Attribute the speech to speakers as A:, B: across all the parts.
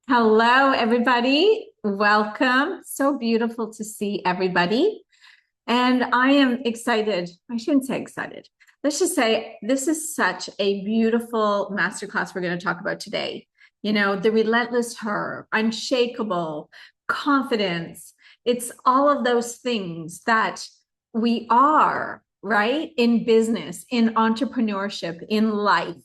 A: Hello, everybody. Welcome. So beautiful to see everybody. And I am excited. I shouldn't say excited. Let's just say this is such a beautiful masterclass we're going to talk about today. You know, the relentless her, unshakable, confidence. It's all of those things that we are, right? In business, in entrepreneurship, in life.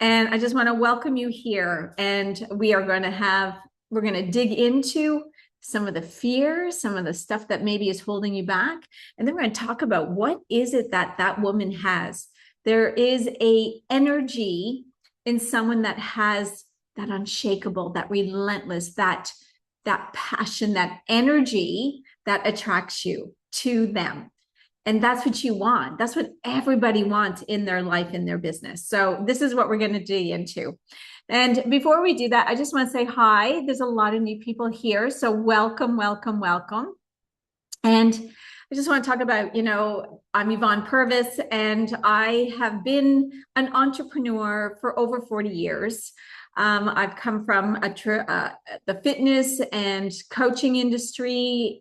A: And I just want to welcome you here. And we're going to dig into some of the fears, some of the stuff that maybe is holding you back. And then we're going to talk about what is it that that woman has. There is a energy in someone that has that unshakable, that relentless, that passion, that energy that attracts you to them. And that's what you want. That's what everybody wants in their life, in their business. So this is what we're going to dig into. And before we do that, I just want to say hi. There's a lot of new people here. So welcome, welcome, welcome. And I just want to talk about, I'm Yvonne Purvis, and I have been an entrepreneur for over 40 years. I've come from the fitness and coaching industry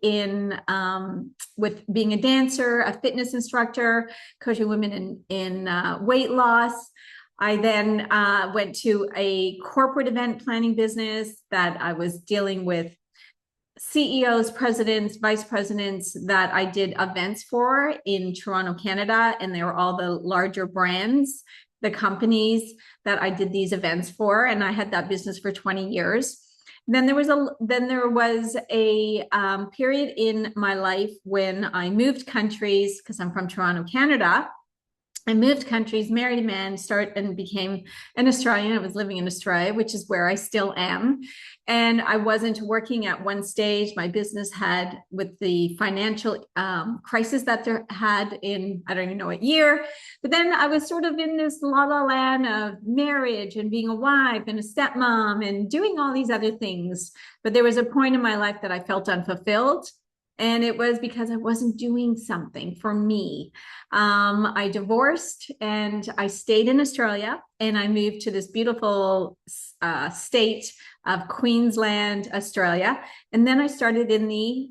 A: with being a dancer, a fitness instructor, coaching women in weight loss. I then went to a corporate event planning business that I was dealing with CEOs, presidents, vice presidents that I did events for in Toronto, Canada, and they were all the larger brands, the companies that I did these events for, and I had that business for 20 years. Then there was a period in my life when I moved countries because I'm from Toronto, Canada. I moved countries, married a man, and became an Australian. I was living in Australia, which is where I still am. And I wasn't working at one stage. My business had, with the financial crisis that there had in, I don't even know what year, but then I was sort of in this la la land of marriage and being a wife and a stepmom and doing all these other things. But there was a point in my life that I felt unfulfilled. And it was because I wasn't doing something for me. I divorced and I stayed in Australia, and I moved to this beautiful state of Queensland, Australia. And then I started in the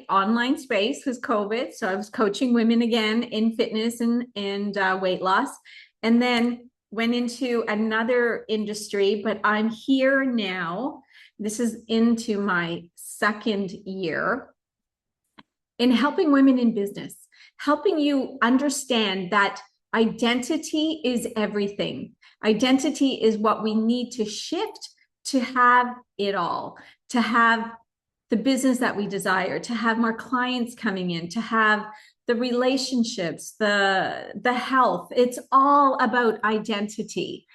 A: online space because COVID. So I was coaching women again in fitness and weight loss. And then went into another industry, but I'm here now. This is into my second year in helping women in business, helping you understand that identity is everything. Identity is what we need to shift to have it all, to have the business that we desire, to have more clients coming in, to have the relationships, the health. It's all about identity.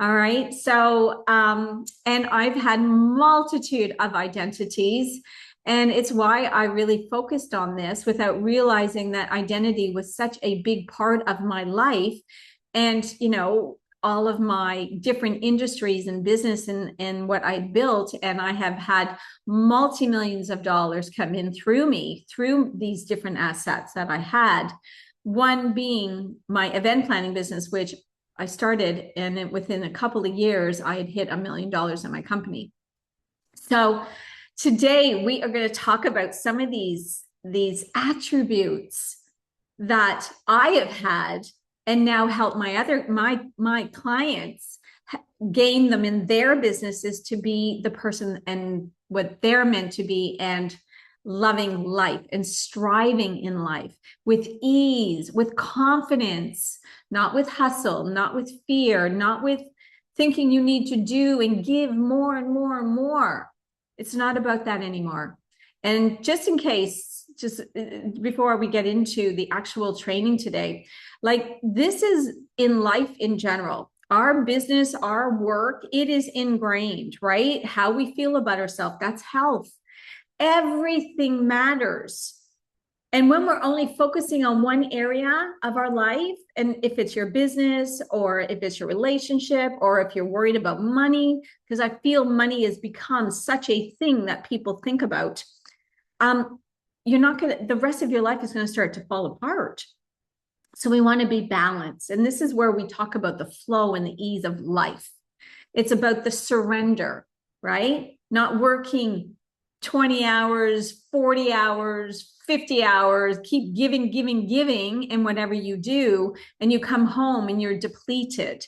A: All right. So, and I've had multitude of identities. And it's why I really focused on this without realizing that identity was such a big part of my life. And, all of my different industries and business and what I built. And I have had multi-millions of dollars come in through me, through these different assets that I had. One being my event planning business, which I started, and within a couple of years, I had hit $1 million in my company. So today we are going to talk about some of these attributes that I have had and now help my clients gain them in their businesses to be the person and what they're meant to be, and loving life and striving in life with ease, with confidence, not with hustle, not with fear, not with thinking you need to do and give more and more and more. It's not about that anymore. And just in case, just before we get into the actual training today, this is in life in general. Our business, our work, it is ingrained, right? How we feel about ourselves, that's health. Everything matters. And when we're only focusing on one area of our life, and if it's your business or if it's your relationship or if you're worried about money, because I feel money has become such a thing that people think about, the rest of your life is going to start to fall apart. So we want to be balanced. And this is where we talk about the flow and the ease of life. It's about the surrender. right? Not working 20 hours, 40 hours, 50 hours, keep giving, giving, giving in whatever you do, and you come home and you're depleted,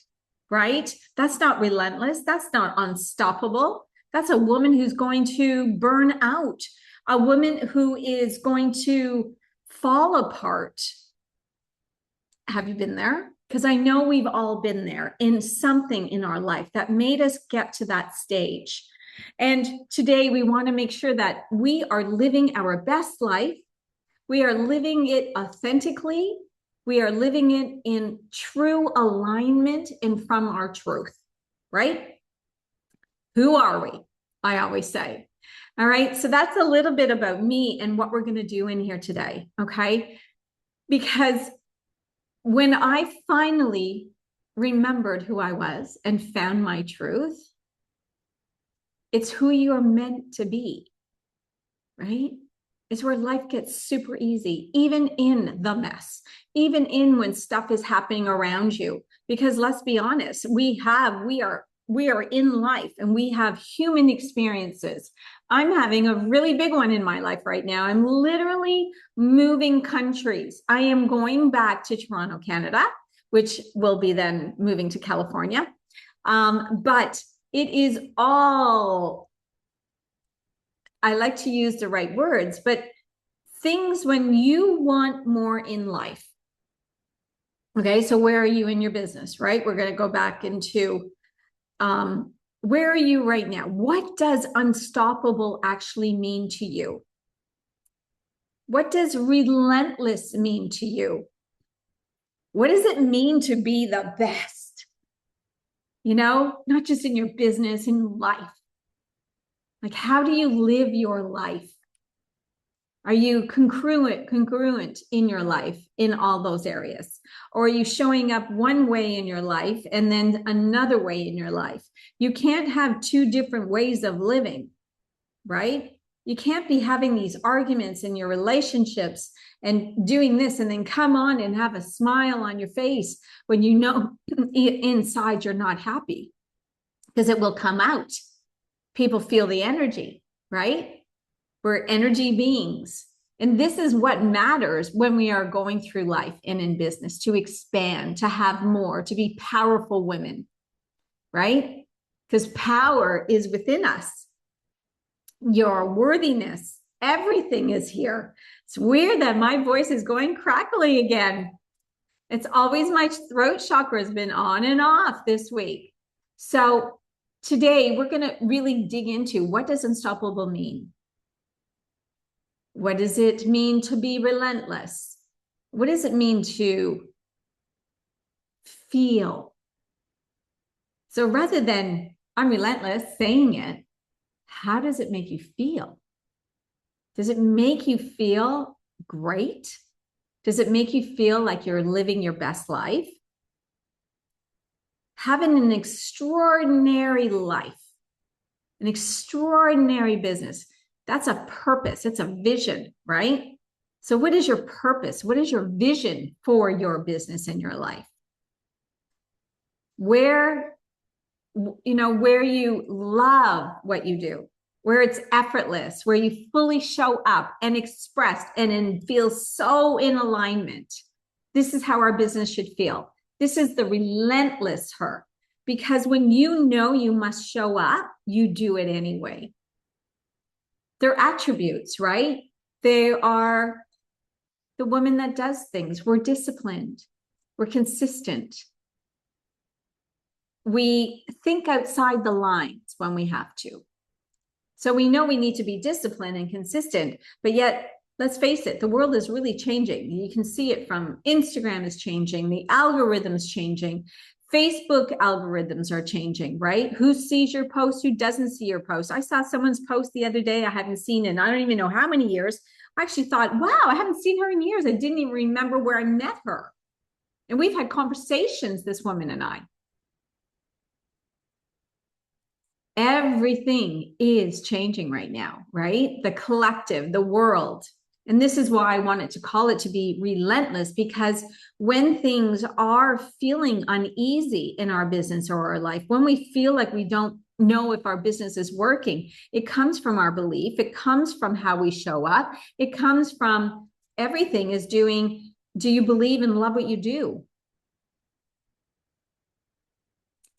A: right? That's not relentless. That's not unstoppable. That's a woman who's going to burn out, a woman who is going to fall apart. Have you been there? Because I know we've all been there in something in our life that made us get to that stage. And today we want to make sure that we are living our best life. We are living it authentically. We are living it in true alignment and from our truth, right? Who are we? I always say. All right. So that's a little bit about me and what we're going to do in here today. Okay. Because when I finally remembered who I was and found my truth, it's who you're meant to be, right? It's where life gets super easy, even in the mess, even in when stuff is happening around you. Because let's be honest, we are in life and we have human experiences. I'm having a really big one in my life right now. I'm literally moving countries. I am going back to Toronto, Canada, which will be then moving to California. But it is all, I like to use the right words, but things when you want more in life. Okay, so where are you in your business, right? We're going to go back into where are you right now? What does unstoppable actually mean to you? What does relentless mean to you? What does it mean to be the best? You know, not just in your business, in life. Like, how do you live your life? Are you congruent in your life in all those areas? Or are you showing up one way in your life and then another way in your life? You can't have two different ways of living, right? You can't be having these arguments in your relationships and doing this and then come on and have a smile on your face when you know inside you're not happy, because it will come out. People feel the energy, right? We're energy beings. And this is what matters when we are going through life and in business, to expand, to have more, to be powerful women, right? Because power is within us. Your worthiness, everything is here. It's weird that my voice is going crackly again. It's always my throat chakra has been on and off this week. So today we're going to really dig into, what does unstoppable mean? What does it mean to be relentless? What does it mean to feel? So rather than I'm relentless saying it, how does it make you feel? Does it make you feel great? Does it make you feel like you're living your best life? Having an extraordinary life, an extraordinary business, that's a purpose. It's a vision, right? So what is your purpose? What is your vision for your business and your life? Where you love what you do, where it's effortless, where you fully show up and express and feel so in alignment. This is how our business should feel. This is the relentless her, because when you know you must show up, you do it anyway. They're attributes, right? They are the woman that does things. We're disciplined. We're consistent. We think outside the lines when we have to. So we know we need to be disciplined and consistent, but yet, let's face it, the world is really changing. You can see it from Instagram is changing, the algorithm's changing, Facebook algorithms are changing, right? Who sees your post, who doesn't see your post? I saw someone's post the other day I hadn't seen in I don't even know how many years. I actually thought, wow, I haven't seen her in years. I didn't even remember where I met her. And we've had conversations, this woman and I. Everything is changing right now, right? The collective, the world, And this is why I wanted to call it to be relentless, because when things are feeling uneasy in our business or our life, when we feel like we don't know if our business is working, it comes from our belief. It comes from how we show up. It comes from everything is doing. Do you believe and love what you do?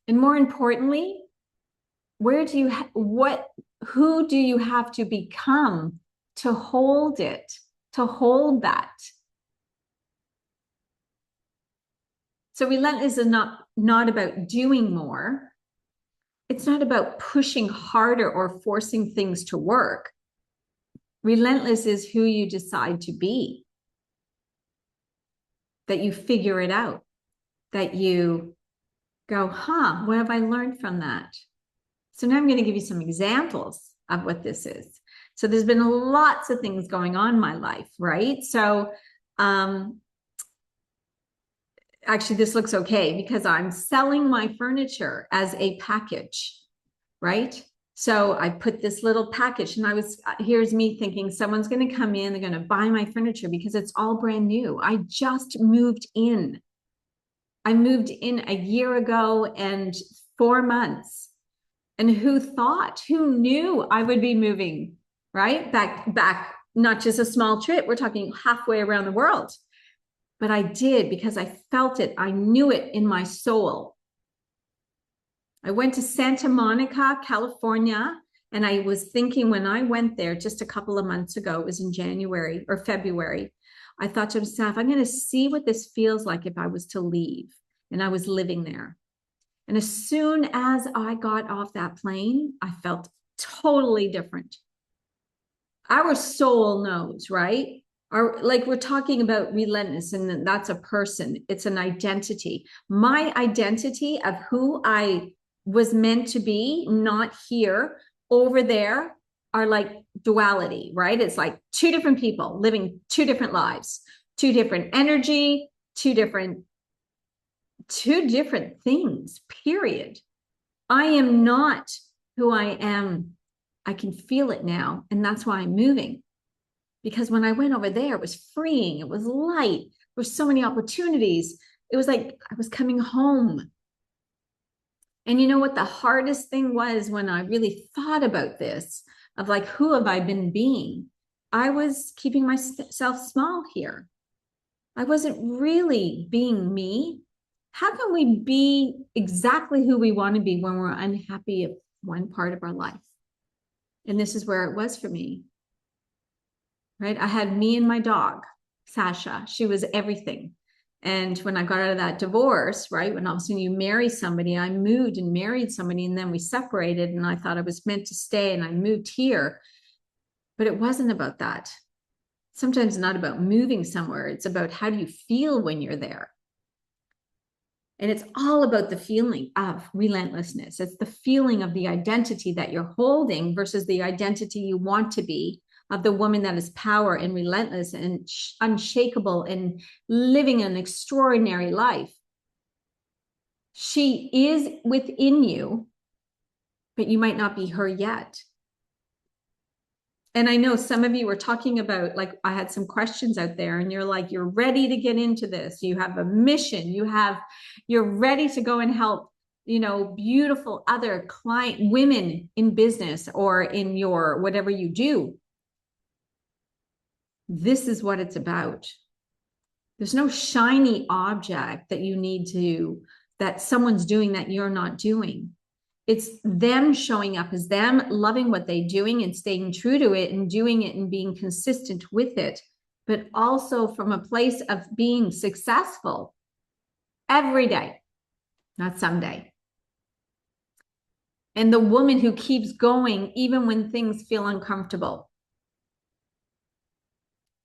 A: And more importantly, who do you have to become to hold it, to hold that? So relentless is not about doing more. It's not about pushing harder or forcing things to work. Relentless is who you decide to be, that you figure it out, that you go, what have I learned from that? So now I'm going to give you some examples of what this is. So there's been lots of things going on in my life, right? So actually this looks okay because I'm selling my furniture as a package, right? So I put this little package and here's me thinking someone's going to come in, they're going to buy my furniture because it's all brand new. I just moved in. I moved in a year ago and 4 months. And who knew I would be moving, right? Back, not just a small trip. We're talking halfway around the world. But I did because I felt it. I knew it in my soul. I went to Santa Monica, California, and I was thinking when I went there just a couple of months ago, it was in January or February, I thought to myself, I'm going to see what this feels like if I was to leave. And I was living there. And as soon as I got off that plane, I felt totally different. Our soul knows, right? Like we're talking about relentless, and that's a person. It's an identity. My identity of who I was meant to be, not here, over there, are like duality, right? It's like two different people living two different lives, two different energy, two different things, period. I am not who I am. I can feel it now. And that's why I'm moving. Because when I went over there, it was freeing. It was light. There were so many opportunities. It was like I was coming home. And you know what the hardest thing was when I really thought about this, of like, who have I been being? I was keeping myself small here. I wasn't really being me. How can we be exactly who we want to be when we're unhappy of one part of our life? And this is where it was for me, right? I had me and my dog, Sasha. She was everything. And when I got out of that divorce, right, when all of a sudden you marry somebody, I moved and married somebody, and then we separated, and I thought I was meant to stay, and I moved here. But it wasn't about that. Sometimes it's not about moving somewhere. It's about how do you feel when you're there. And it's all about the feeling of relentlessness. It's the feeling of the identity that you're holding versus the identity you want to be, of the woman that is power and relentless and unshakable and living an extraordinary life. She is within you, but you might not be her yet. And I know some of you were talking about, like, I had some questions out there, and you're like, you're ready to get into this. You have a mission. You're ready to go and help, beautiful other women in business or in your, whatever you do. This is what it's about. There's no shiny object that someone's doing that you're not doing. It's them showing up as them, loving what they're doing and staying true to it and doing it and being consistent with it, but also from a place of being successful every day, not someday. And the woman who keeps going even when things feel uncomfortable.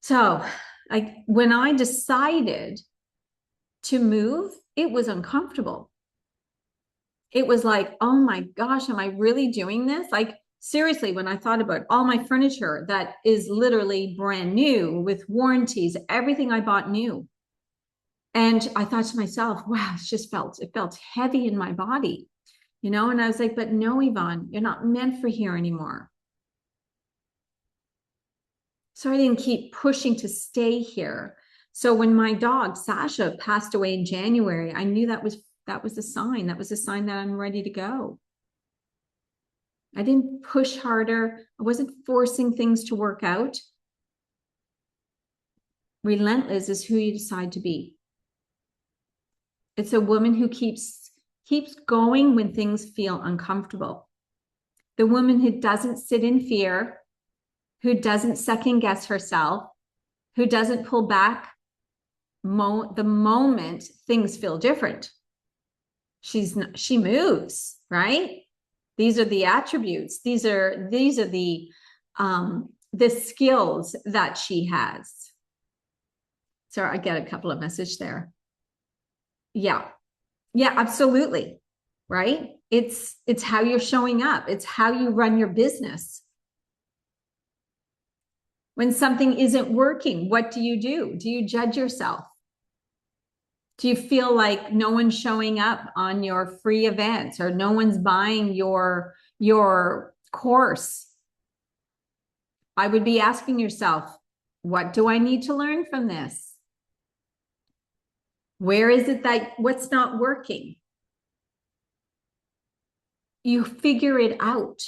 A: So, when I decided to move, it was uncomfortable. It was like, oh my gosh, am I really doing this? Like, seriously, when I thought about all my furniture that is literally brand new with warranties, everything I bought new. And I thought to myself, wow, it felt heavy in my body, and I was like, but no, Yvonne, you're not meant for here anymore. So I didn't keep pushing to stay here. So when my dog Sasha passed away in January, I knew that was a sign. That was a sign that I'm ready to go. I didn't push harder. I wasn't forcing things to work out. Relentless is who you decide to be. It's a woman who keeps going when things feel uncomfortable. The woman who doesn't sit in fear, who doesn't second guess herself, who doesn't pull back the moment things feel different. She moves, right? These are the attributes. These are the skills that she has. So I get a couple of messages there. Yeah, absolutely. Right? It's how you're showing up. It's how you run your business. When something isn't working, what do you do? Do you judge yourself? Do you feel like no one's showing up on your free events or no one's buying your course? I would be asking yourself, what do I need to learn from this? Where is it that what's not working? You figure it out.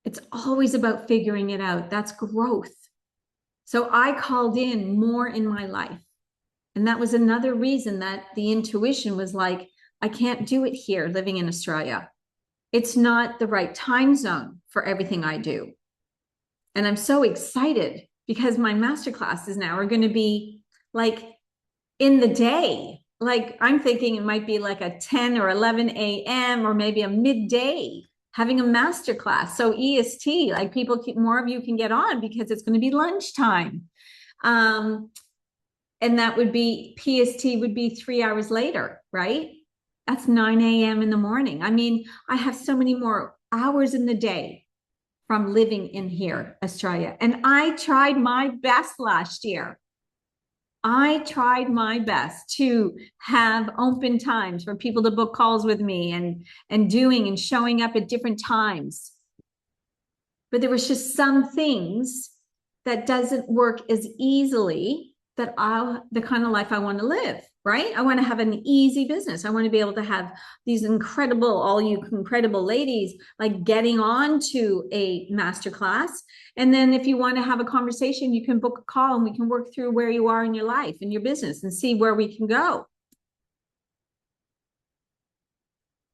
A: It's always about figuring it out. That's growth. So I called in more in my life. And that was another reason that the intuition was like, I can't do it here living in Australia. It's not the right time zone for everything I do. And I'm so excited because my masterclasses now are going to be like in the day. Like I'm thinking it might be like a 10 or 11 a.m. or maybe a midday having a masterclass. So EST, like more of you can get on because it's going to be lunchtime. And that would be PST would be 3 hours later, right? That's 9 a.m. in the morning. I mean, I have so many more hours in the day from living in here, Australia. And I tried my best last year. I tried my best to have open times for people to book calls with me and doing and showing up at different times. But there was just some things that doesn't work as easily that the kind of life I want to live, right? I want to have an easy business. I want to be able to have these all you incredible ladies like getting on to a masterclass. And then if you want to have a conversation, you can book a call and we can work through where you are in your life and your business and see where we can go.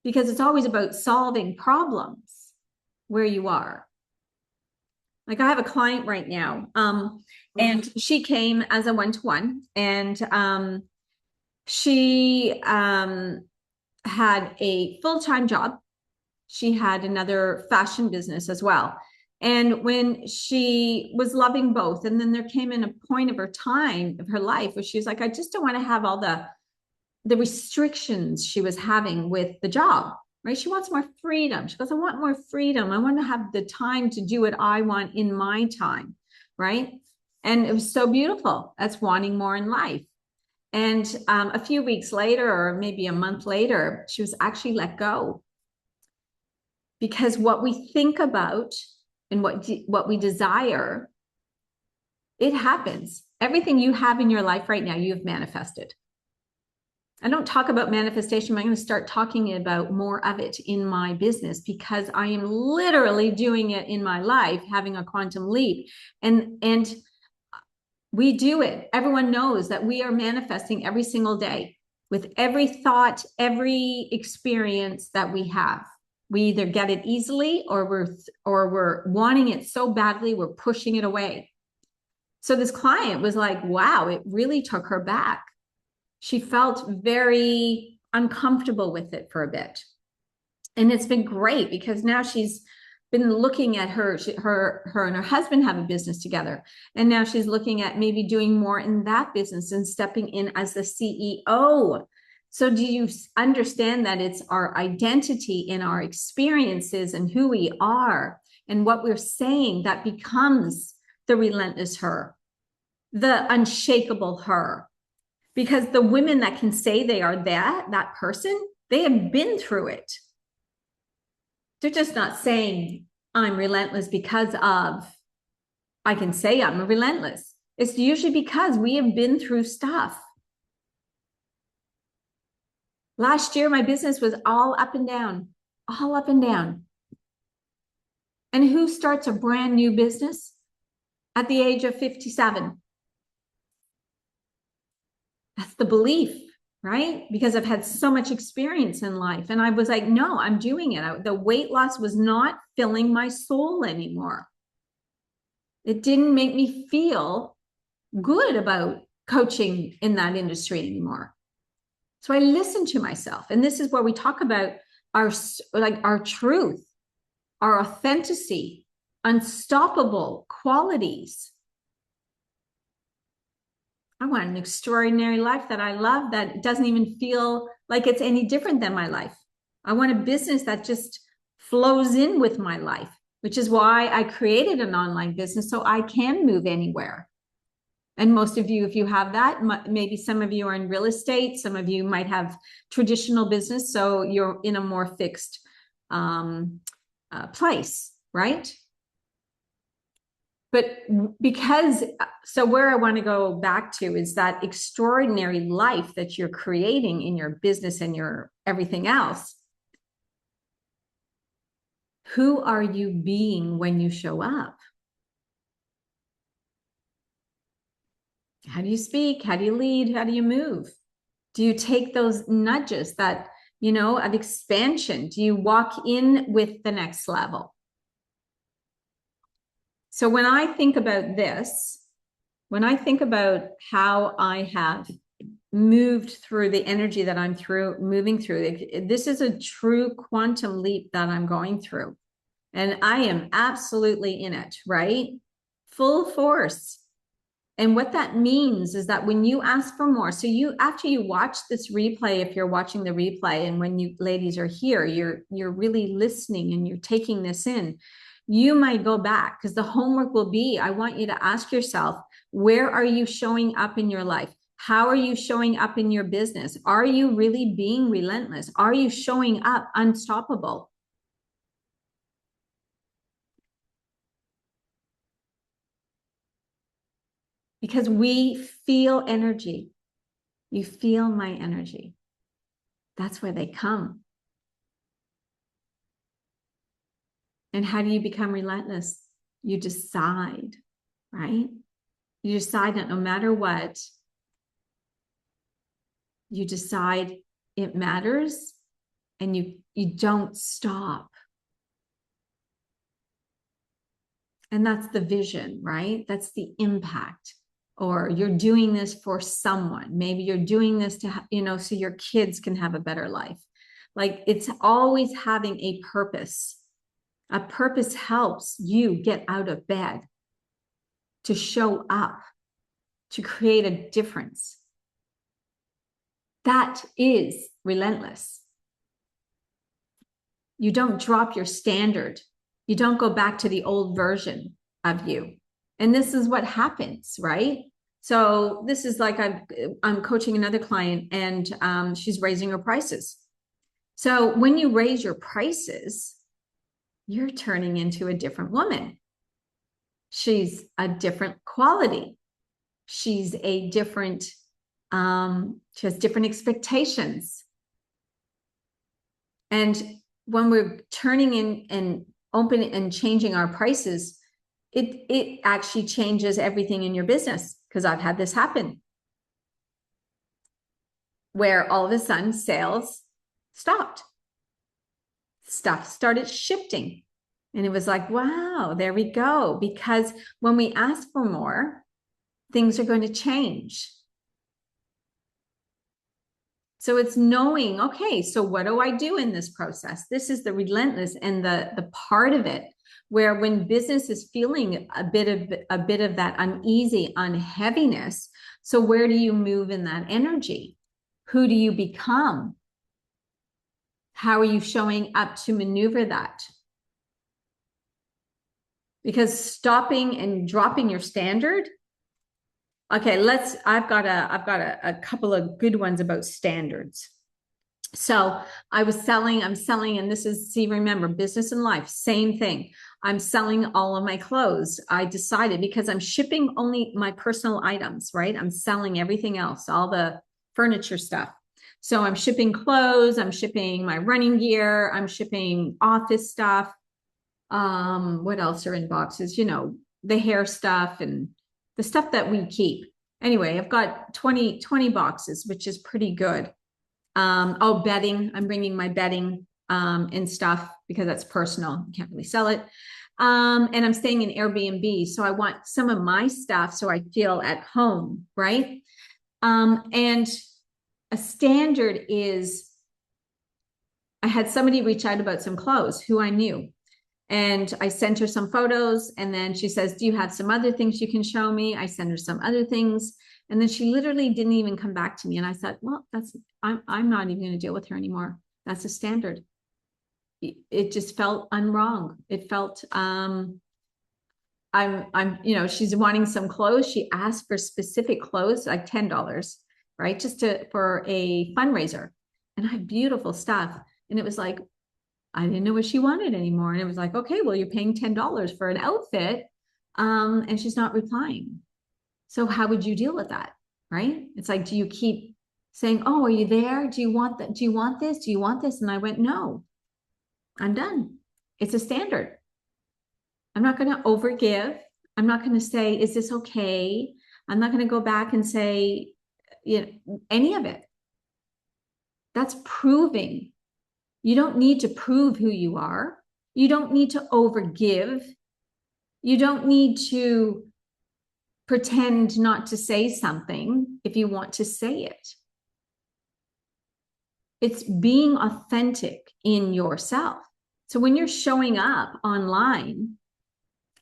A: Because it's always about solving problems where you are. Like I have a client right now, and she came as a one-to-one, and she had a full-time job. She had another fashion business as well. And when she was loving both, and then there came in a point of her time of her life where she was like, I just don't want to have all the restrictions she was having with the job. Right? She wants more freedom. She goes, I want more freedom. I want to have the time to do what I want in my time. Right. And it was so beautiful. That's wanting more in life. And a few weeks later, or maybe a month later, she was actually let go. Because what we think about and what we desire, it happens. Everything you have in your life right now, you've manifested. I don't talk about manifestation. I'm going to start talking about more of it in my business because I am literally doing it in my life, having a quantum leap. And we do it. Everyone knows that we are manifesting every single day with every thought, every experience that we have. We either get it easily or we're wanting it so badly, we're pushing it away. So this client was like, wow, it really took her back. She felt very uncomfortable with it for a bit. And it's been great because now she's been looking at her and her husband have a business together. And now she's looking at maybe doing more in that business and stepping in as the CEO. So do you understand that it's our identity in our experiences and who we are and what we're saying that becomes the relentless her, the unshakable her? Because the women that can say they are that person, they have been through it. They're just not saying I'm relentless because of I can say I'm relentless. It's usually because we have been through stuff. Last year, my business was all up and down, all up and down. And who starts a brand new business at the age of 57? That's the belief, right? Because I've had so much experience in life. And I was like, no, I'm doing it. The weight loss was not filling my soul anymore. It didn't make me feel good about coaching in that industry anymore. So I listened to myself. And this is where we talk about our truth, our authenticity, unstoppable qualities. I want an extraordinary life that I love, that doesn't even feel like it's any different than my life. I want a business that just flows in with my life, which is why I created an online business so I can move anywhere. And most of you, if you have that, maybe some of you are in real estate, some of you might have traditional business, so you're in a more fixed place, right? But so where I want to go back to is that extraordinary life that you're creating in your business and your everything else. Who are you being when you show up? How do you speak? How do you lead? How do you move? Do you take those nudges that, of expansion? Do you walk in with the next level? So when I think about this, when I think about how I have moved through the energy that I'm moving through, this is a true quantum leap that I'm going through. And I am absolutely in it, right? Full force. And what that means is that when you ask for more, so after you watch this replay, if you're watching the replay, and when you ladies are here, you're really listening and you're taking this in, you might go back, because the homework will be, I want you to ask yourself, where are you showing up in your life? How are you showing up in your business? Are you really being relentless? Are you showing up unstoppable? Because we feel energy. You feel my energy. That's where they come. And how do you become relentless? You decide, right? You decide that no matter what, you decide it matters, and you don't stop. And that's the vision, right? That's the impact. Or you're doing this for someone. Maybe you're doing this to, so your kids can have a better life. Like, it's always having a purpose. A purpose helps you get out of bed, to show up, to create a difference. That is relentless. You don't drop your standard. You don't go back to the old version of you. And this is what happens, right? So this is like I'm coaching another client, and she's raising her prices. So when you raise your prices, you're turning into a different woman. She's a different quality. She's a different, she has different expectations. And when we're turning in and opening and changing our prices, it actually changes everything in your business, because I've had this happen where all of a sudden sales stopped. Stuff started shifting. And it was like, wow, there we go. Because when we ask for more, things are going to change. So it's knowing, okay, so what do I do in this process? This is the relentless and the part of it where when business is feeling a bit of that uneasy, unheaviness. So where do you move in that energy? Who do you become? How are you showing up to maneuver that? Because stopping and dropping your standard. Okay, I've got a couple of good ones about standards. So I'm selling, and this is, see, remember, business and life, same thing. I'm selling all of my clothes. I decided because I'm shipping only my personal items, right? I'm selling everything else, all the furniture stuff. So I'm shipping clothes, I'm shipping my running gear, I'm shipping office stuff. What else are in boxes? You know, the hair stuff and the stuff that we keep. Anyway, I've got 20 boxes, which is pretty good. Oh, bedding. I'm bringing my bedding and stuff because that's personal. You can't really sell it. And I'm staying in Airbnb. So I want some of my stuff so I feel at home, right? And a standard is I had somebody reach out about some clothes who I knew. And I sent her some photos, and then she says, do you have some other things you can show me? I sent her some other things. And then she literally didn't even come back to me. And I said, well, I'm not even going to deal with her anymore. That's a standard. It just felt unwrong. It felt, you know, she's wanting some clothes. She asked for specific clothes, like $10, right? Just for a fundraiser. And I have beautiful stuff. And it was like, I didn't know what she wanted anymore. And it was like, okay, well, you're paying $10 for an outfit. And she's not replying. So how would you deal with that? Right? It's like, do you keep saying, oh, are you there? Do you want that? Do you want this? Do you want this? And I went, no, I'm done. It's a standard. I'm not going to overgive. I'm not going to say, is this okay? I'm not going to go back and say, you know, any of it. That's proving. You don't need to prove who you are. You don't need to overgive. You don't need to pretend not to say something if you want to say it. It's being authentic in yourself. So when you're showing up online,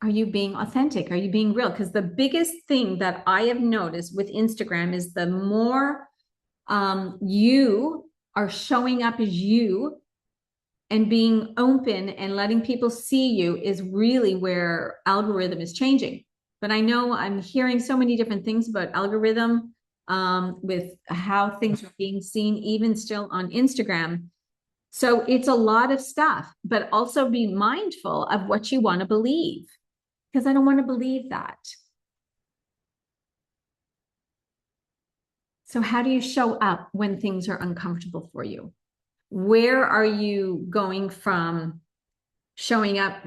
A: are you being authentic? Are you being real? Because the biggest thing that I have noticed with Instagram is the more you are showing up as you and being open and letting people see you is really where algorithm is changing. But I know I'm hearing so many different things about algorithm with how things are being seen, even still on Instagram. So it's a lot of stuff, but also be mindful of what you want to believe, because I don't want to believe that. So how do you show up when things are uncomfortable for you? Where are you going from showing up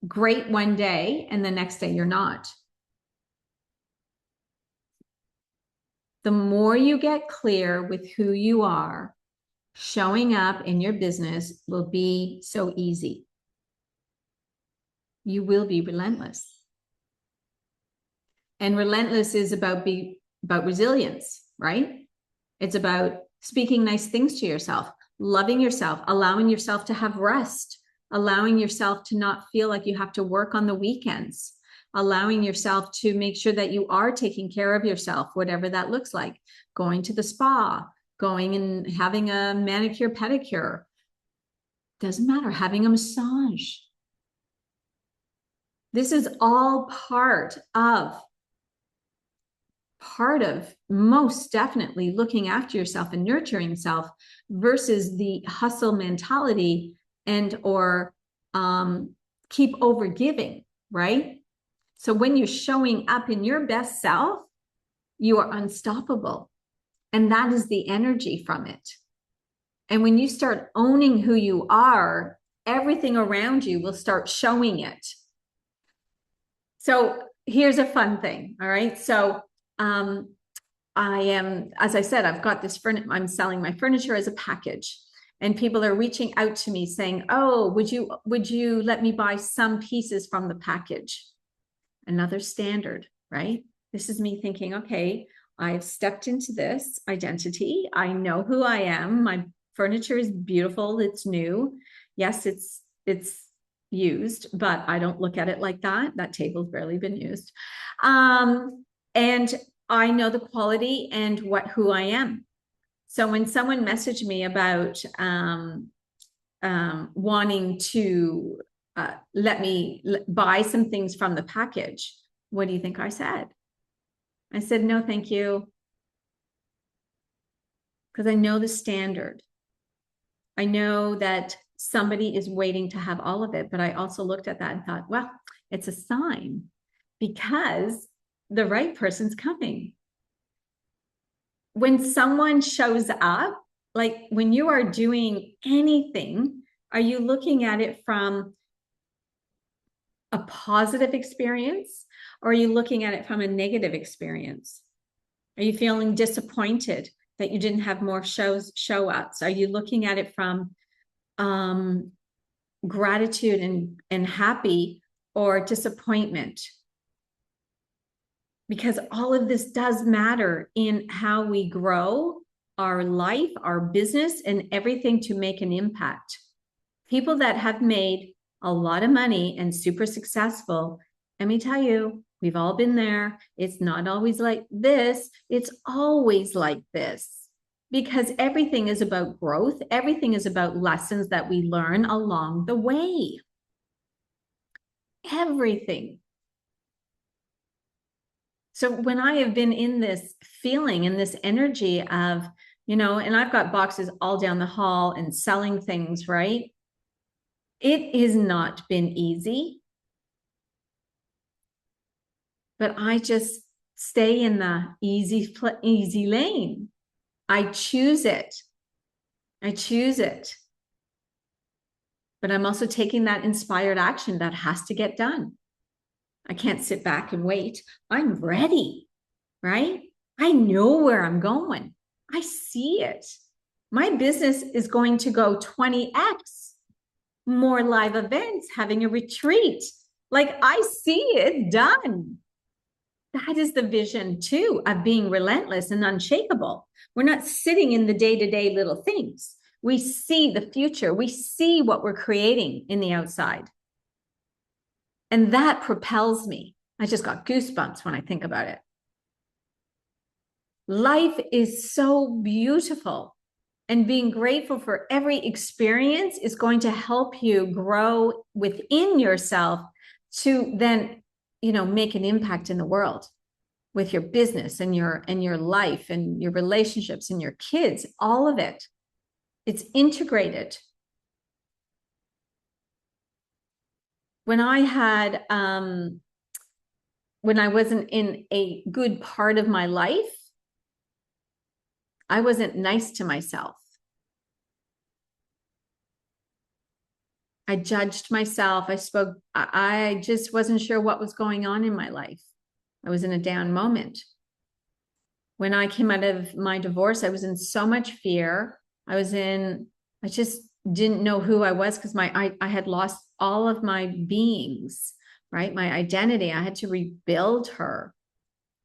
A: great one day and the next day you're not? The more you get clear with who you are, showing up in your business will be so easy. You will be relentless. And relentless is about resilience, right? It's about speaking nice things to yourself, loving yourself, allowing yourself to have rest, allowing yourself to not feel like you have to work on the weekends, allowing yourself to make sure that you are taking care of yourself, whatever that looks like, going to the spa, going and having a manicure, pedicure, doesn't matter, having a massage. This is all part of most definitely looking after yourself and nurturing yourself versus the hustle mentality and or keep over giving, right? So when you're showing up in your best self, you are unstoppable. And that is the energy from it. And when you start owning who you are, everything around you will start showing it. So here's a fun thing. All right. So I am, as I said, I've got this I'm selling my furniture as a package, and people are reaching out to me saying, oh, would you let me buy some pieces from the package? Another standard, right? This is me thinking, okay, I've stepped into this identity. I know who I am. My furniture is beautiful. It's new. Yes, it's used, but I don't look at it like that. That table's barely been used. And I know the quality and who I am. So when someone messaged me about wanting to let me buy some things from the package, what do you think I said? I said, no, thank you. Because I know the standard. I know that somebody is waiting to have all of it. But I also looked at that and thought, well, it's a sign because the right person's coming. When someone shows up, like when you are doing anything, are you looking at it from a positive experience, or are you looking at it from a negative experience? Are you feeling disappointed that you didn't have more show ups? Are you looking at it from gratitude and happy, or disappointment? Because all of this does matter in how we grow our life, our business, and everything to make an impact. People that have made a lot of money and super successful, let me tell you, we've all been there. It's not always like this. It's always like this, because everything is about growth. Everything is about lessons that we learn along the way. Everything. So when I have been in this feeling, in this energy of, and I've got boxes all down the hall and selling things, right? It has not been easy, but I just stay in the easy lane. I choose it. But I'm also taking that inspired action that has to get done. I can't sit back and wait. I'm ready, right? I know where I'm going. I see it. My business is going to go 20x. More live events, having a retreat. Like, I see it done. That is the vision too, of being relentless and unshakable. We're not sitting in the day-to-day little things. We see the future. We see what we're creating in the outside. And that propels me. I just got goosebumps when I think about it. Life is so beautiful, and being grateful for every experience is going to help you grow within yourself to then, make an impact in the world with your business and your life and your relationships and your kids, all of it. It's integrated. When I wasn't in a good part of my life, I wasn't nice to myself. I judged myself. I just wasn't sure what was going on in my life. I was in a down moment. When I came out of my divorce, I was in so much fear. I just didn't know who I was, because I had lost all of my beings, right? My identity. I had to rebuild her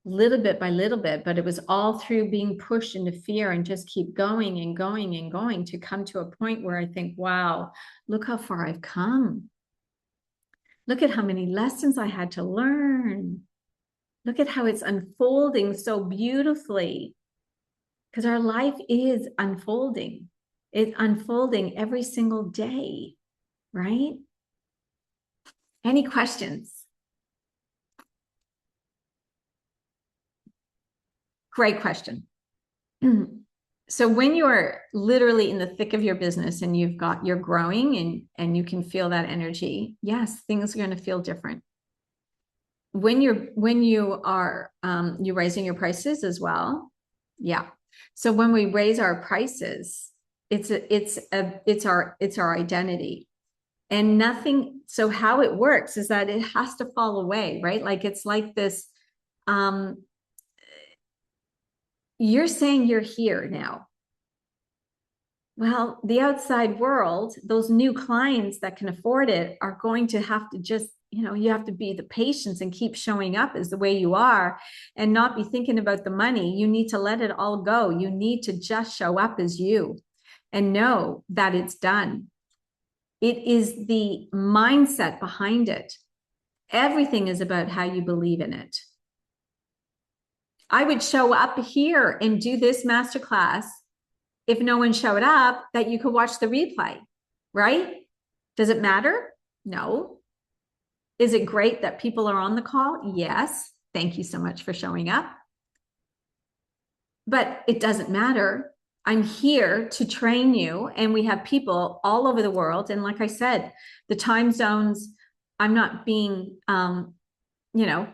A: little bit by little bit, but it was all through being pushed into fear and just keep going and going and going to come to a point where I think, wow, look how far I've come. Look at how many lessons I had to learn. Look at how it's unfolding so beautifully, because our life is unfolding. It's unfolding every single day, right? Any questions? Great question. So when you're literally in the thick of your business and you're growing and you can feel that energy, yes, things are going to feel different. When you are you're raising your prices as well. Yeah. So when we raise our prices, it's our identity. And nothing, so how it works is that it has to fall away, right? Like, it's like this, you're saying you're here now. Well, the outside world, those new clients that can afford it are going to have to just, you have to be the patience and keep showing up as the way you are and not be thinking about the money. You need to let it all go. You need to just show up as you and know that it's done. It is the mindset behind it. Everything is about how you believe in it. I would show up here and do this masterclass if no one showed up, that you could watch the replay, right? Does it matter? No. Is it great that people are on the call? Yes. Thank you so much for showing up. But it doesn't matter. I'm here to train you. And we have people all over the world. And like I said, the time zones, I'm not being, you know,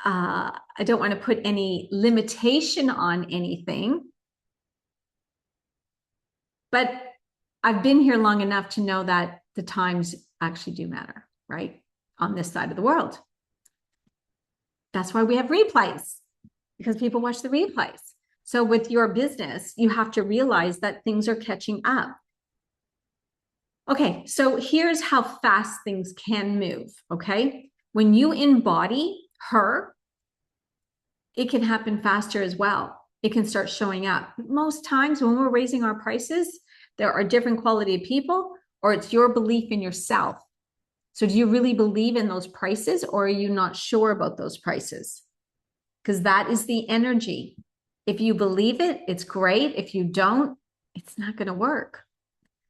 A: I don't want to put any limitation on anything, but I've been here long enough to know that the times actually do matter, right? On this side of the world. That's why we have replays, because people watch the replays. So with your business, you have to realize that things are catching up. Okay, so here's how fast things can move, okay? When you embody her, it can happen faster as well. It can start showing up. Most times when we're raising our prices, there are different quality of people, or it's your belief in yourself. So do you really believe in those prices, or are you not sure about those prices? Because that is the energy. If you believe it, it's great. If you don't, it's not going to work.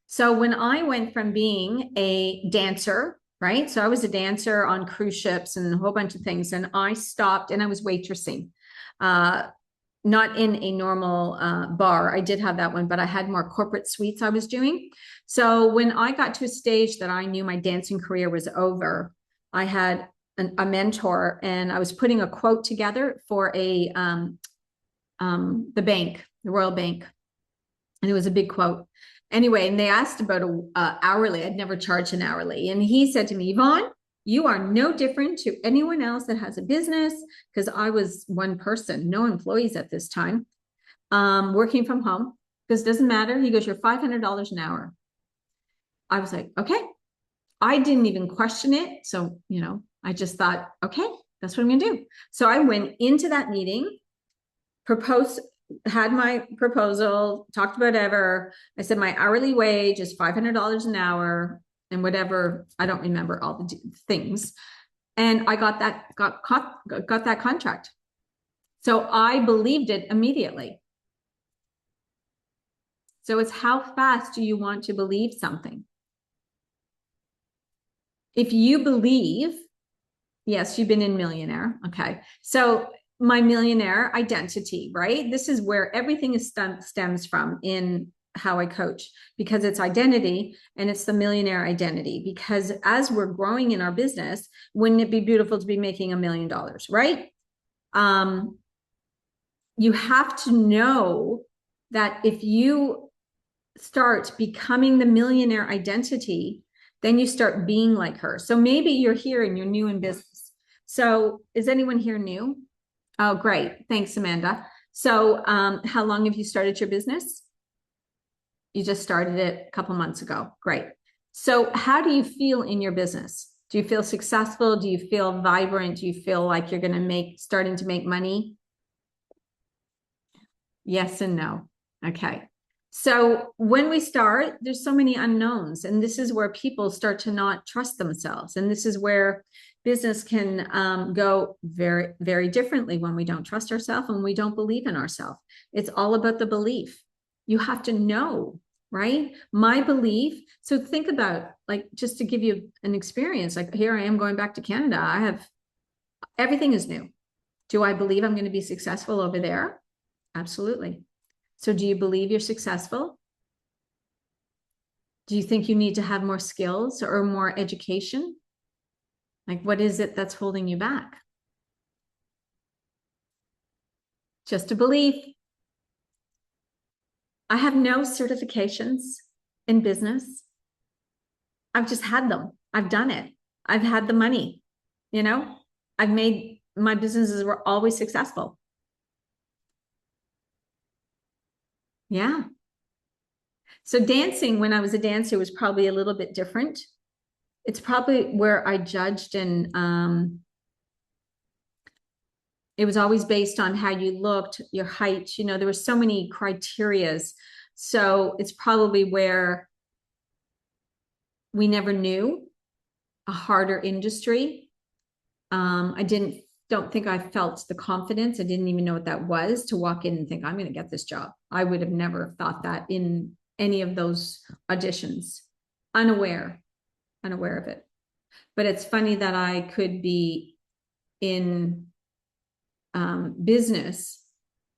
A: So when I went from being a dancer, right? So I was a dancer on cruise ships and a whole bunch of things. And I stopped and I was waitressing, not in a normal bar. I did have that one, but I had more corporate suites I was doing. So when I got to a stage that I knew my dancing career was over, I had a mentor, and I was putting a quote together for the bank, the Royal Bank. And it was a big quote. Anyway, and they asked about hourly. I'd never charged an hourly. And he said to me, Yvonne, you are no different to anyone else that has a business, because I was one person, no employees at this time, working from home, because it doesn't matter. He goes, you're $500 an hour. I was like, okay. I didn't even question it. So, I just thought, okay, that's what I'm going to do. So I went into that meeting, had my proposal, talked about ever. I said, my hourly wage is $500 an hour and whatever. I don't remember all the things. And I got that contract. So I believed it immediately. So it's how fast do you want to believe something? If you believe, yes, you've been in Millionaire. Okay. So my millionaire identity, right? This is where everything stems from in how I coach, because it's identity, and it's the millionaire identity. Because as we're growing in our business, wouldn't it be beautiful to be making $1 million, right? You have to know that if you start becoming the millionaire identity, then you start being like her. So maybe you're here and you're new in business. So is anyone here new? Oh, great. Thanks, Amanda. So how long have you started your business? You just started it a couple months ago. Great. So how do you feel in your business? Do you feel successful? Do you feel vibrant? Do you feel like you're going to starting to make money? Yes and no. Okay. So when we start, there's so many unknowns, and this is where people start to not trust themselves. And this is where business can go very, very differently when we don't trust ourselves and we don't believe in ourselves. It's all about the belief. You have to know, right? My belief. So think about, like, just to give you an experience, like here I am going back to Canada. Everything is new. Do I believe I'm going to be successful over there? Absolutely. So do you believe you're successful? Do you think you need to have more skills or more education? Like, what is it that's holding you back? Just a belief. I have no certifications in business. I've just had them. I've done it. I've had the money. I've made my businesses were always successful. Yeah. So dancing, when I was a dancer, was probably a little bit different. It's probably where I judged, and it was always based on how you looked, your height. There were so many criterias. So it's probably where we never knew a harder industry. Don't think I felt the confidence. I didn't even know what that was, to walk in and think, I'm going to get this job. I would have never thought that in any of those auditions, unaware of it. But it's funny that I could be in business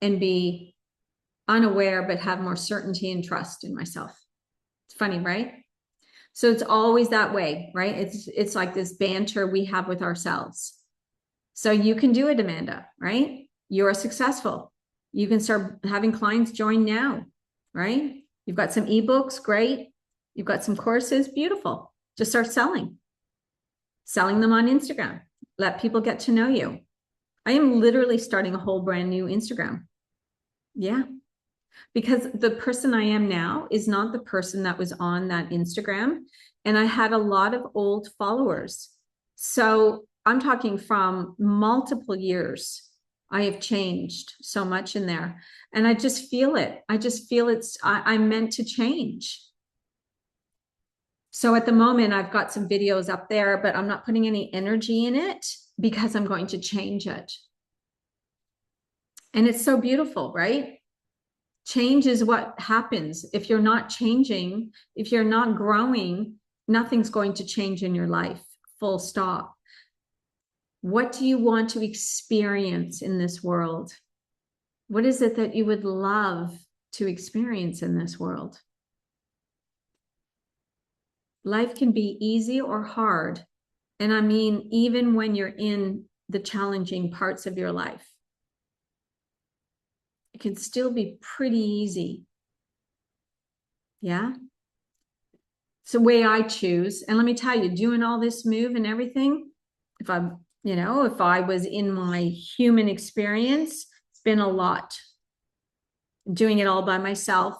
A: and be unaware, but have more certainty and trust in myself. It's funny, right? So it's always that way, right? It's like this banter we have with ourselves. So you can do it, Amanda, right? You're successful. You can start having clients join now, right? You've got some ebooks, great. You've got some courses, beautiful. Just start selling them on Instagram. Let people get to know you. I am literally starting a whole brand new Instagram. Yeah. Because the person I am now is not the person that was on that Instagram. And I had a lot of old followers. So I'm talking from multiple years. I have changed so much in there. And I just feel it. I just feel I'm meant to change. So at the moment, I've got some videos up there, but I'm not putting any energy in it because I'm going to change it. And it's so beautiful, right? Change is what happens. If you're not changing, if you're not growing, nothing's going to change in your life, full stop. What do you want to experience in this world? What is it that you would love to experience in this world? Life can be easy or hard. And I mean, even when you're in the challenging parts of your life, it can still be pretty easy. Yeah. It's the way I choose. And let me tell you, doing all this move and everything, if I was in my human experience, it's been a lot. Doing it all by myself.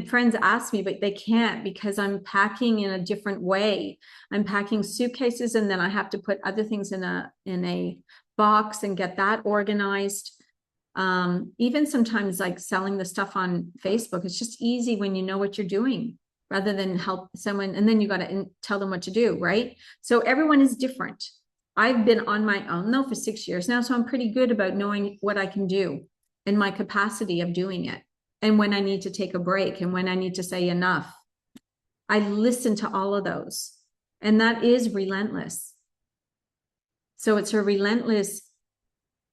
A: Friends ask me, but they can't because I'm packing in a different way. I'm packing suitcases and then I have to put other things in a box and get that organized. Even sometimes like selling the stuff on Facebook, it's just easy when you know what you're doing rather than help someone. And then you got to tell them what to do, right? So everyone is different. I've been on my own though for 6 years now. So I'm pretty good about knowing what I can do and my capacity of doing it. And when I need to take a break and when I need to say enough. I listen to all of those. And that is relentless. So it's a relentless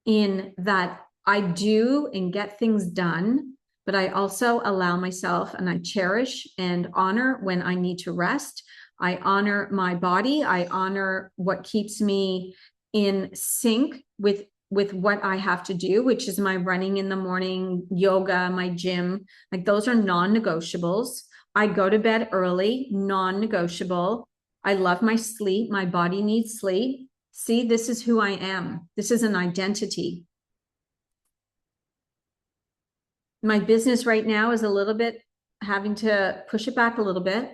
A: in that I do and get things done, but I also allow myself and I cherish and honor when I need to rest. I honor my body. I honor what keeps me in sync with what I have to do, which is my running in the morning, yoga, my gym. Like those are non-negotiables. I go to bed early, non-negotiable. I love my sleep. My body needs sleep. See, this is who I am. This is an identity. My business right now is a little bit having to push it back a little bit.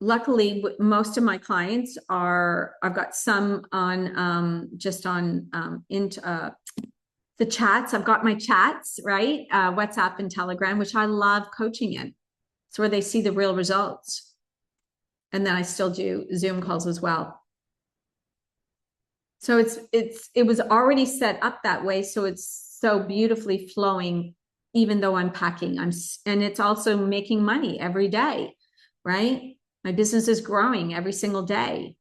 A: Luckily, most of my clients I've got some on just on into the chats. I've got my chats, right? WhatsApp and Telegram, which I love coaching in. It's where they see the real results. And then I still do Zoom calls as well. So it was already set up that way. So it's so beautifully flowing, even though I'm packing. And it's also making money every day, right? My business is growing every single day.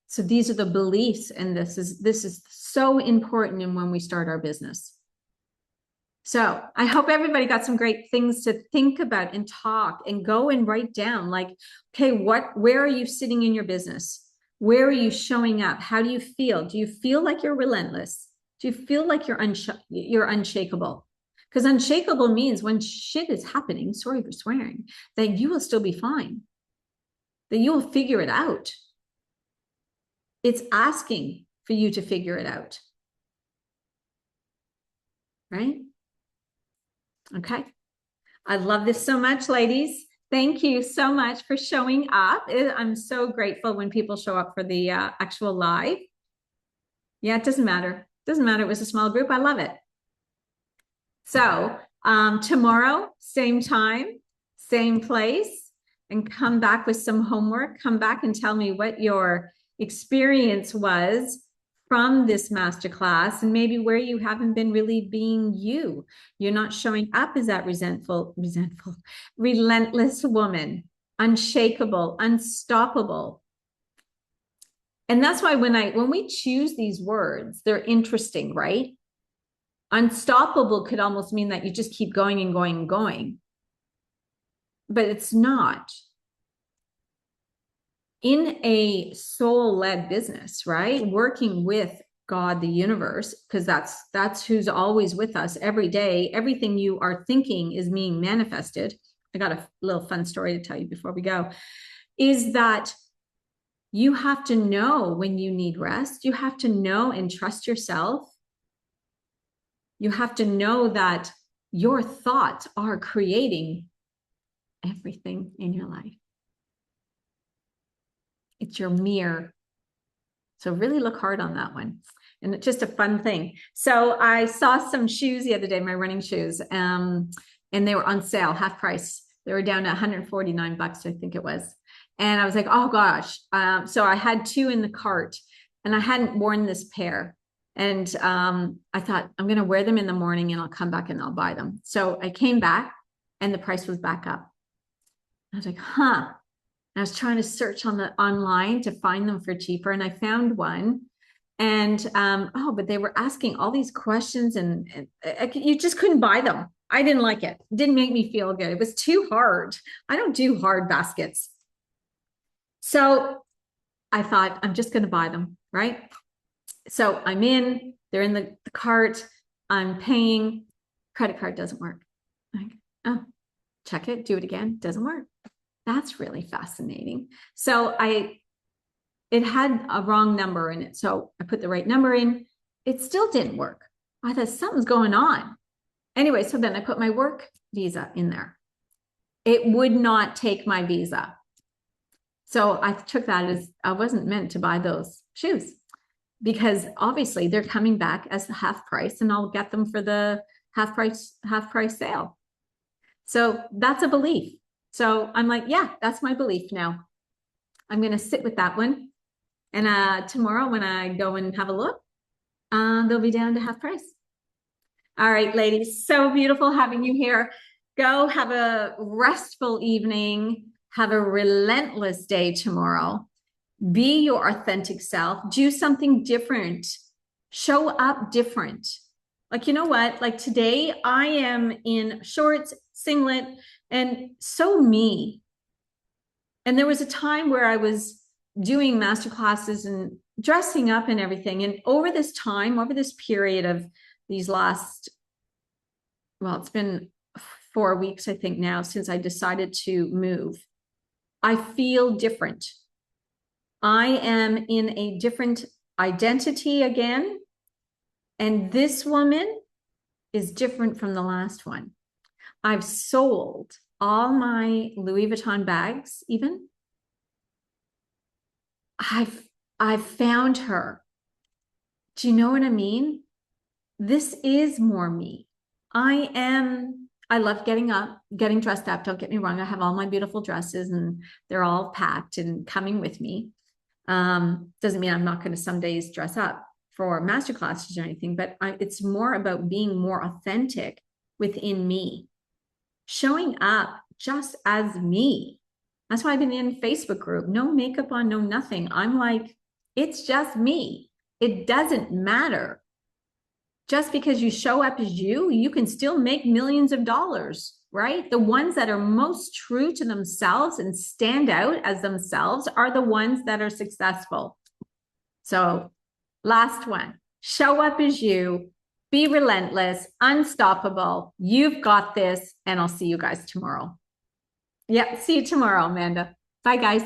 A: So these are the beliefs, and this is so important in when we start our business. So I hope everybody got some great things to think about and talk and go and write down, like, okay, where are you sitting in your business? Where are you showing up? How do you feel? Do you feel like you're relentless? Do you feel like you're unshakable? Because unshakable means when shit is happening, sorry for swearing, that you will still be fine, that you will figure it out. It's asking for you to figure it out. Right? Okay. I love this so much, ladies. Thank you so much for showing up. I'm so grateful when people show up for the actual live. Yeah, it doesn't matter. It doesn't matter. It was a small group. I love it. So tomorrow, same time, same place, and come back with some homework. Come back and tell me what your experience was from this masterclass and maybe where you haven't been really being you. You're not showing up as that relentless woman, unshakable, unstoppable. And that's why when we choose these words, they're interesting, right? Unstoppable could almost mean that you just keep going and going and going. But it's not. In a soul-led business, right? Working with God, the universe, because that's who's always with us every day. Everything you are thinking is being manifested. I got a little fun story to tell you before we go, is that you have to know when you need rest. You have to know and trust yourself. You have to know that your thoughts are creating everything in your life. It's your mirror. So really look hard on that one. And it's just a fun thing. So I saw some shoes the other day, my running shoes, and they were on sale, half price. They were down to 149 bucks, I think it was. And I was like, oh gosh. So I had two in the cart and I hadn't worn this pair. And I thought, I'm going to wear them in the morning and I'll come back and I'll buy them. So I came back and the price was back up. I was like, huh. I was trying to search online to find them for cheaper, and I found one. And but they were asking all these questions, and you just couldn't buy them. I didn't like it. It didn't make me feel good. It was too hard. I don't do hard baskets. So I thought, I'm just going to buy them, right? So they're in the cart. I'm paying. Credit card doesn't work. Like, oh, check it, do it again. Doesn't work. That's really fascinating. So it had a wrong number in it. So I put the right number in. It still didn't work. I thought something's going on. Anyway, so then I put my work visa in there. It would not take my visa. So I took that as I wasn't meant to buy those shoes, because obviously they're coming back as the half price and I'll get them for the half price sale. So that's a belief. So I'm like, yeah, that's my belief now. I'm going to sit with that one. And tomorrow when I go and have a look, they'll be down to half price. All right, ladies, so beautiful having you here. Go have a restful evening. Have a relentless day tomorrow. Be your authentic self. Do something different. Show up different. Like, you know what? Like today I am in shorts, singlet, and so me. And there was a time where I was doing master classes and dressing up and everything. And over this period of these last, well, it's been 4 weeks, I think now, since I decided to move, I feel different. I am in a different identity again. And this woman is different from the last one. I've sold all my Louis Vuitton bags, even. I've found her. Do you know what I mean? This is more me. I love getting up, getting dressed up. Don't get me wrong. I have all my beautiful dresses and they're all packed and coming with me. Doesn't mean I'm not going to some days dress up for master classes or anything, but it's more about being more authentic within me, showing up just as me. That's why I've been in a Facebook group, no makeup on, no nothing. I'm like, it's just me. It doesn't matter. Just because you show up as you can still make millions of dollars, right? The ones that are most true to themselves and stand out as themselves are the ones that are successful. So last one, show up as you, be relentless, unstoppable. You've got this, and I'll see you guys tomorrow. Yeah, see you tomorrow, Amanda. Bye, guys.